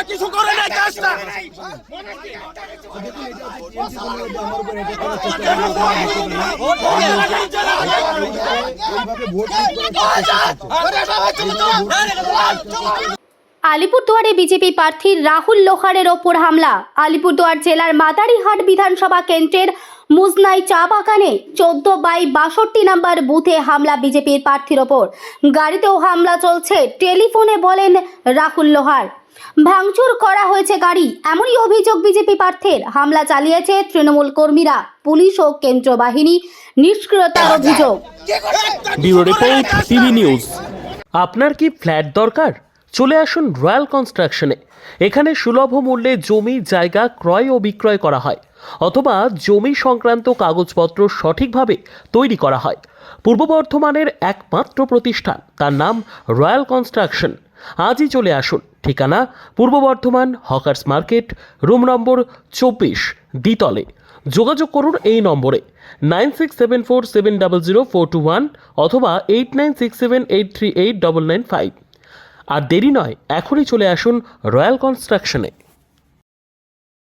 কিছু করে না কাজটা। আলিপুরদুয়ারে বিজেপি প্রার্থী রাহুল লোহারের ওপর হামলা। আলিপুরদুয়ার জেলার মাদারিহাট বিধানসভা কেন্দ্রের মুজনাই চা বাগানে 14/62 নম্বর বুথে হামলা বিজেপির প্রার্থীর ওপর। গাড়িতেও হামলা চলছে, টেলিফোনে বলেন রাহুল লোহার। ভাঙচুর করা হয়েছে গাড়ি, এমনই অভিযোগ বিজেপি প্রার্থীর। হামলা চালিয়েছে তৃণমূল কর্মীরা, পুলিশ ও কেন্দ্র বাহিনী নিষ্ক্রিয়তার অভিযোগ। Bureau report, TV news. আপনার কি ফ্ল্যাট দরকার? চলে আসুন রয়্যাল কনস্ট্রাকশনে। এখানে সুলভ মূল্যে জমি জায়গা ক্রয় ও বিক্রয় করা হয়, অথবা জমি সংক্রান্ত কাগজপত্র সঠিকভাবে তৈরি করা হয়। পূর্ব বর্ধমানের একমাত্র প্রতিষ্ঠান, তার নাম রয়্যাল কনস্ট্রাকশন। আজই চলে আসুন। ঠিকানা পূর্ব Bardhaman hawkers market, room number 24, দ্বিতলে। যোগাযোগ করুন এই নম্বরে 9674700421 অথবা 8967838995। আর দেরি নয়, এখনই চলে আসুন রয়্যাল কনস্ট্রাকশনে।